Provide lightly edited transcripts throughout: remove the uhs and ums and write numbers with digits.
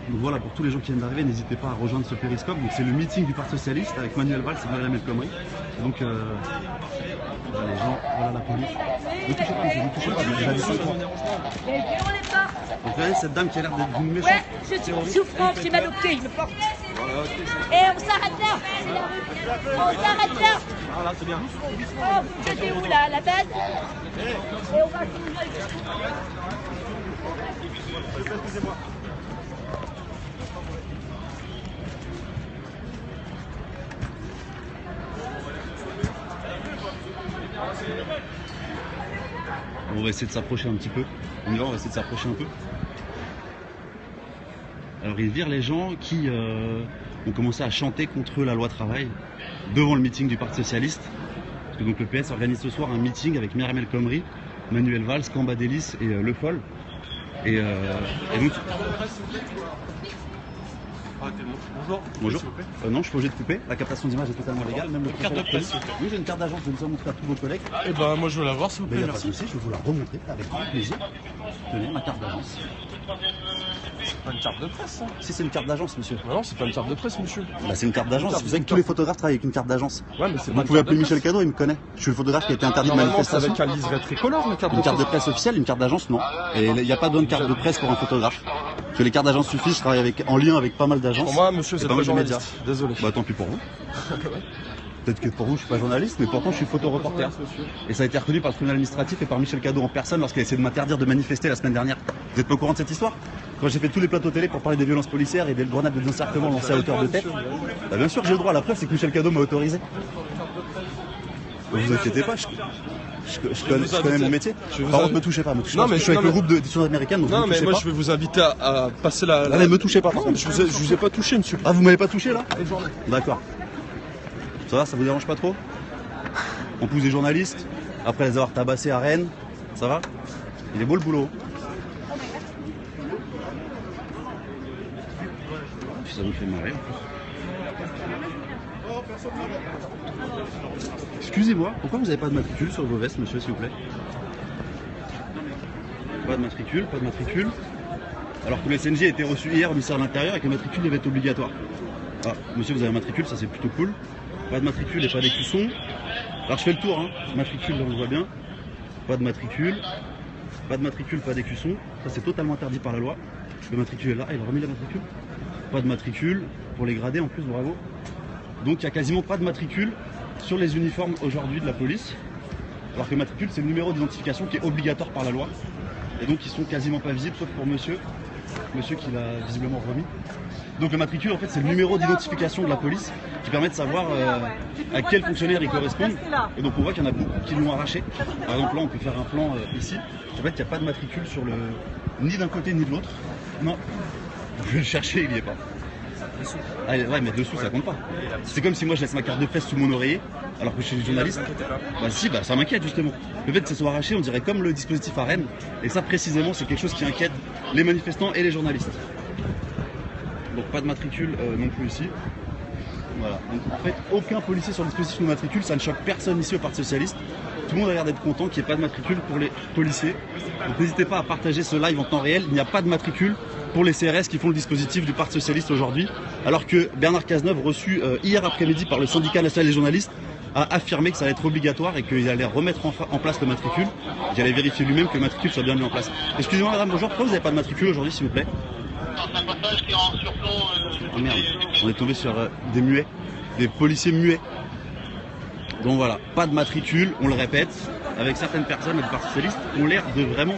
Donc voilà, pour tous les gens qui viennent d'arriver, n'hésitez pas à rejoindre ce périscope. Donc c'est le meeting du Parti Socialiste avec Manuel Valls et Myriam El Khomri. Donc voilà les gens, voilà la police. Ne touchez pas, monsieur, ne touchez pas, vous avez souffrance. Donc regardez cette dame qui a l'air d'être d'une méchante. Ouais, je suis en souffrance, j'ai mal au pied, il me porte. Et on s'arrête là, c'est la rue. On s'arrête là. Ah là, c'est bien. Oh, vous êtes où là, la base? Et on va Excusez-moi. On va essayer de s'approcher un petit peu. On y va, on va essayer de s'approcher un peu. Alors ils virent les gens qui ont commencé à chanter contre la loi travail devant le meeting du Parti Socialiste. Parce que donc le PS organise ce soir un meeting avec Myriam El Khomri, Manuel Valls, Cambadélis et Le Foll. Et donc... Bonjour. Bonjour. Non, je suis obligé de couper. La captation d'image est totalement légale. Même le carte de presse. Oui, j'ai une carte d'agence. Je vais vous montrer à tous vos collègues. Eh ben, moi, je veux la voir, s'il vous plaît. Il n'y a pas de souci, je vais vous la remontrer avec grand plaisir. Tenez, ma carte d'agence. C'est pas une carte de presse, ça. Si, c'est une carte d'agence, monsieur. Non, c'est pas une carte de presse, monsieur. Bah, c'est une carte d'agence. Vous savez que tous les photographes travaillent avec une carte d'agence. Ouais, mais c'est Vous pouvez appeler Michel Cadot, il me connaît. Je suis le photographe qui a été interdit de manifestation. C'est avec un liseré tricolore, la carte Une de carte de presse. presse officielle, une carte d'agence, non. Et il n'y a pas besoin de carte de presse pour un photographe. Parce que les cartes d'agence suffisent, je travaille en lien avec pas mal d'agences. Pour moi, monsieur, c'est pas pas mal de médias. journaliste. Désolé. Bah tant pis pour vous. Peut-être que pour vous je suis pas journaliste, mais pourtant je suis photoreporter. Et ça a été reconnu par le tribunal administratif et par Michel Cadot en personne lorsqu'il a essayé de m'interdire de manifester la semaine dernière. Vous êtes pas au courant de cette histoire? Quand j'ai fait tous les plateaux télé pour parler des violences policières et des grenades de désencerclement lancées à hauteur de tête, bah bien sûr que j'ai le droit. La preuve c'est que Michel Cadot m'a autorisé. Ne vous inquiétez pas, je connais mon métier. Par contre, me touchez pas, me touchez pas. Je suis avec le groupe d'édition américaine, donc non, mais moi, je vais vous inviter à passer la. Allez, me touchez pas. Non, je vous ai pas touché, monsieur. Ah, vous m'avez pas touché là? D'accord. Ça va, ça vous dérange pas trop? En plus des journalistes, après les avoir tabassés à Rennes, ça va? Il est beau le boulot. Ça me fait marrer. Excusez-moi, pourquoi vous n'avez pas de matricule sur vos vestes, monsieur, s'il vous plaît? Pas de matricule, pas de matricule. Alors que le SNJ a été reçu hier au ministère de l'Intérieur et que la matricule devait être obligatoire. Ah, monsieur, vous avez un matricule, ça c'est plutôt cool. Pas de matricule et pas d'écusson. Alors je fais le tour, hein. Matricule, là on le voit bien. Pas de matricule. Pas de matricule, pas d'écusson. Ça c'est totalement interdit par la loi. Le matricule est là, il a remis la matricule. Pas de matricule, pour les gradés en plus, bravo. Donc il n'y a quasiment pas de matricule sur les uniformes aujourd'hui de la police. Alors que le matricule c'est le numéro d'identification qui est obligatoire par la loi. Et donc ils sont quasiment pas visibles sauf pour monsieur qui l'a visiblement remis. Donc le matricule en fait c'est le numéro d'identification de la police qui permet de savoir à quel fonctionnaire il correspond. Et donc on voit qu'il y en a beaucoup qui l'ont arraché. Par exemple là on peut faire un plan ici. En fait il n'y a pas de matricule sur le ni d'un côté ni de l'autre. Non, je vais le chercher, il n'y est pas. Ah, ouais mais dessous ça compte pas. C'est comme si moi je laisse ma carte de presse sous mon oreiller alors que je suis journaliste. Bah si, bah ça m'inquiète justement. Le fait que ça soit arraché on dirait comme le dispositif à Rennes. Et ça précisément c'est quelque chose qui inquiète les manifestants et les journalistes. Donc pas de matricule non plus ici. Voilà. Donc en fait aucun policier sur le dispositif de matricule, ça ne choque personne ici au Parti Socialiste. Tout le monde a l'air d'être content qu'il n'y ait pas de matricule pour les policiers. Donc n'hésitez pas à partager ce live en temps réel. Il n'y a pas de matricule pour les CRS qui font le dispositif du Parti Socialiste aujourd'hui. Alors que Bernard Cazeneuve, reçu hier après-midi par le syndicat national des journalistes, a affirmé que ça allait être obligatoire et qu'il allait remettre en place le matricule. Il allait vérifier lui-même que le matricule soit bien mis en place. Excusez-moi madame, bonjour, pourquoi vous n'avez pas de matricule aujourd'hui s'il vous plaît? Oh merde, on est tombé sur des muets, des policiers muets. Donc voilà, pas de matricule, on le répète, avec certaines personnes du Parti Socialiste ont l'air de vraiment...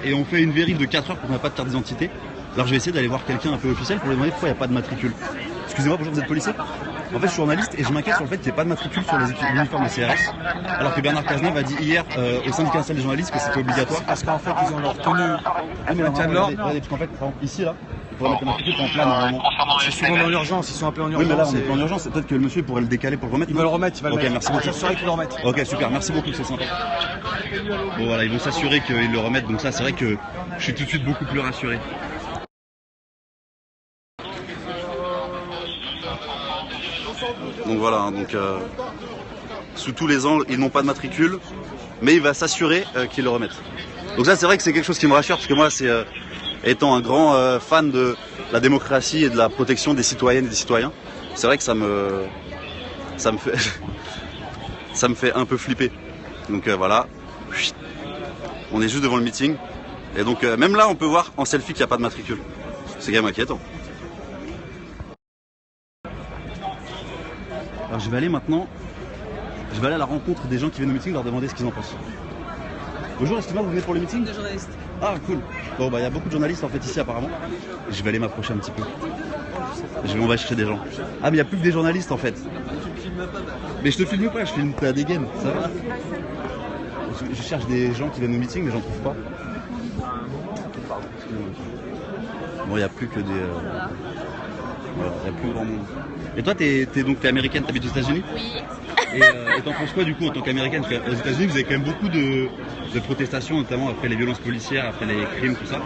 et on fait une vérif de 4 heures pour qu'on n'a pas de carte d'identité. Alors je vais essayer d'aller voir quelqu'un un peu officiel pour lui demander pourquoi il n'y a pas de matricule. Excusez-moi, bonjour, vous êtes policier? En fait je suis journaliste et je m'inquiète sur le fait qu'il n'y ait pas de matricule sur les uniformes des CRS. Alors que Bernard Cazeneuve a dit hier au syndicat national des journalistes que c'était obligatoire. Parce qu'en fait ils ont leur tenue. Ah mais maintien de l'ordre. Parce qu'en fait, par exemple, ici là, il faudrait mettre le matricule en plein normalement. C'est souvent dans l'urgence, ils sont appelés en urgence. Oui mais là on est pas en urgence, peut-être que le monsieur pourrait le décaler pour le remettre. Il va le remettre, il va le mettre. Ok, merci beaucoup. Je saurais qu'il le remette. Ok, super, merci beaucoup, c'est sympa. Bon voilà, ils vont s'assurer qu'ils le remettent, donc ça c'est vrai que je suis tout de suite beaucoup plus rassuré. Donc voilà, donc sous tous les angles, ils n'ont pas de matricule, mais il va s'assurer qu'ils le remettent. Donc ça, c'est vrai que c'est quelque chose qui me rassure, parce que moi, c'est étant un grand fan de la démocratie et de la protection des citoyennes et des citoyens, c'est vrai que ça me fait ça me fait un peu flipper. Donc voilà, on est juste devant le meeting, et donc même là, on peut voir en selfie qu'il n'y a pas de matricule. C'est quand même inquiétant. Alors je vais aller maintenant, je vais aller à la rencontre des gens qui viennent au meeting, leur demander ce qu'ils en pensent. Bonjour, excusez-moi, vous venez pour le meeting? De journalistes. Ah cool. Bon bah il y a beaucoup de journalistes en fait ici apparemment. Je vais aller m'approcher un petit peu. On va chercher des gens. Ah mais il n'y a plus que des journalistes en fait. Tu me filmes pas, Mais je te filme pas, je filme ta dégaine, ça va. Je cherche des gens qui viennent au meeting mais j'en trouve pas. Bon il n'y a plus que des... Voilà, il n'y a plus grand monde. Et toi t'es américaine, t'habites aux États-Unis? Oui. Et t'en penses quoi du coup en tant qu'américaine? Parce qu'aux États-Unis vous avez quand même beaucoup de protestations, notamment après les violences policières, après les crimes, tout ça.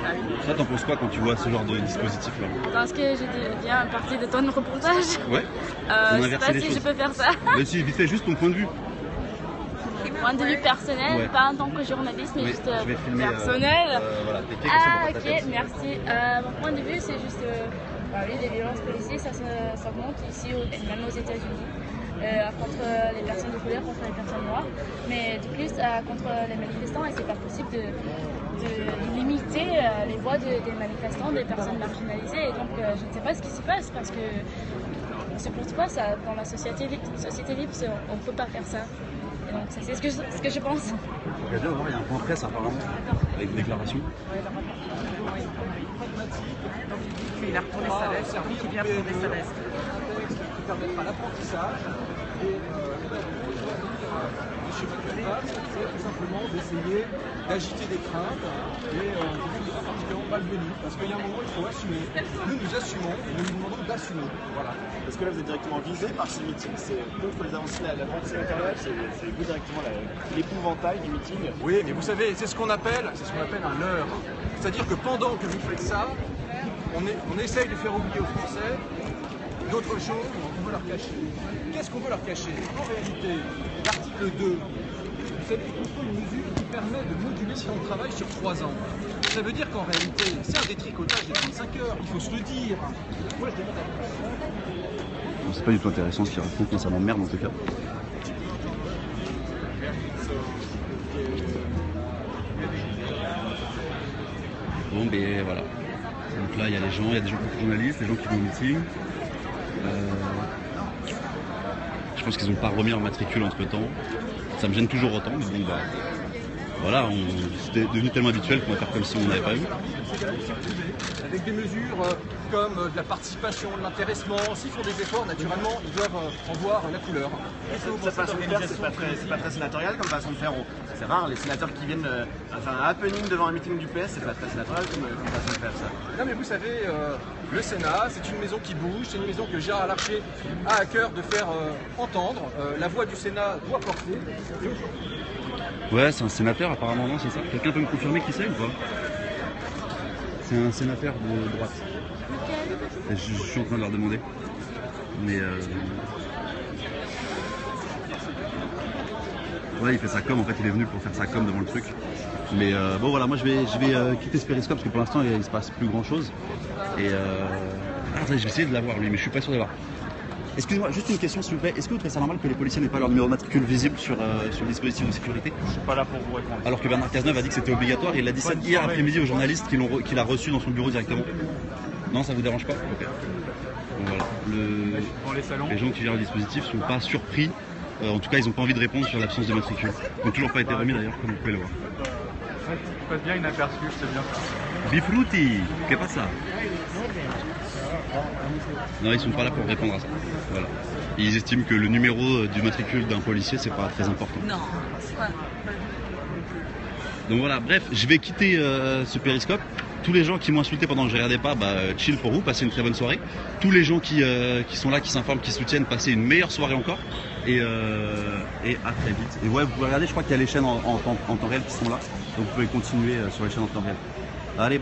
Toi t'en penses quoi quand tu vois ce genre de dispositif là? Parce que j'ai bien partie de ton reportage. Ouais. Je sais pas si je peux faire ça. Mais si, vite fait, juste ton point de vue. Point de vue personnel, Ouais. pas en tant que journaliste, mais Oui, juste je vais filmer, personnel. voilà, tes questions Ah pour ta ok, tête. merci. Mon point de vue, c'est juste, oui, les violences policières, ça monte ici, même aux États-Unis, contre les personnes de couleur, contre les personnes noires, mais de plus contre les manifestants, et c'est pas possible de limiter les voix des manifestants, des personnes marginalisées, et donc je ne sais pas ce qui se passe, parce que on se porte pas ça dans la société libre, on ne peut pas faire ça. Et donc c'est ce que je pense. Il y a un point presse apparemment, avec des déclarations. Il a retourné sa veste, qui vient retourner sa veste. Qui permettra l'apprentissage et chez Mathieu, c'est tout simplement d'essayer d'agiter des craintes et de dire particulièrement malvenues, parce qu'il y a un moment il faut assumer. Nous assumons et nous demandons d'assumer. Voilà. Parce que là, vous êtes directement visé par ces meetings. C'est contre les avancées à la vente sénatoriale, c'est vous directement l'épouvantail des meetings. Oui, mais vous savez, c'est ce qu'on appelle un leurre. C'est-à-dire que pendant que vous faites ça, on essaye de faire oublier aux Français d'autres choses qu'on veut leur cacher. Qu'est-ce qu'on veut leur cacher? En réalité, l'article 2, vous savez, il faut une mesure qui permet de moduler le temps de travail sur 3 ans. Ça veut dire qu'en réalité, c'est un détricotage des 35 heures, il faut se le dire. Moi, je demande à... C'est pas du tout intéressant ce qu'il raconte, mais ça m'emmerde en tout cas. Bon, ben voilà. Donc là, il y a les gens, il y a des gens journalistes, les gens qui vont au meeting. Je pense qu'ils n'ont pas remis leur matricule entre temps. Ça me gêne toujours autant, mais bon, bah, voilà, c'était devenu tellement habituel qu'on va faire comme si on n'avait pas vu. Avec des mesures comme de la participation, de l'intéressement, s'ils font des efforts, naturellement, ils doivent en voir la couleur. Cette façon de faire, c'est pas très sénatorial comme façon de faire. C'est rare, les sénateurs qui viennent faire un happening devant un meeting du PS, c'est pas très sénatorial comme façon de faire ça. Non mais vous savez, le Sénat, c'est une maison qui bouge, c'est une maison que Gérard Larcher a à cœur de faire entendre. La voix du Sénat doit porter. Ouais, c'est un sénateur apparemment, non, c'est ça? Quelqu'un peut me confirmer qui c'est ou pas? C'est un sénateur de droite. Je suis en train de leur demander. Mais ouais, il fait sa com, en fait il est venu pour faire sa com devant le truc. Mais bon voilà, moi je vais quitter ce périscope parce que pour l'instant il se passe plus grand chose. Et je vais essayer de l'avoir lui, mais je suis pas sûr d'avoir. Excusez-moi, juste une question s'il vous plaît. Est-ce que vous trouvez ça normal que les policiers n'aient pas leur numéro de matricule visible sur le dispositif de sécurité? Je suis pas là pour vous répondre. Alors que Bernard Cazeneuve a dit que c'était obligatoire et il a dit ça hier après-midi aux journalistes qu'il a reçu dans son bureau directement. Non, ça vous dérange pas? Ok. Donc voilà. Les gens qui gèrent le dispositif sont pas surpris. En tout cas, ils n'ont pas envie de répondre sur l'absence de matricule. Ils n'ont toujours pas été remis d'ailleurs, comme vous pouvez le voir. Je passe bien inaperçu, je sais bien. Bifruti, qu'est-ce que ça? Non, ils sont pas là pour répondre à ça. Voilà. Ils estiment que le numéro du matricule d'un policier, c'est pas très important. Non. Donc voilà, bref, je vais quitter ce périscope. Tous les gens qui m'ont insulté pendant que je regardais pas, chill pour vous, passez une très bonne soirée. Tous les gens qui sont là, qui s'informent, qui soutiennent, passez une meilleure soirée encore. Et à très vite. Et ouais, vous pouvez regarder, je crois qu'il y a les chaînes en temps réel qui sont là. Donc vous pouvez continuer sur les chaînes en temps réel. Allez.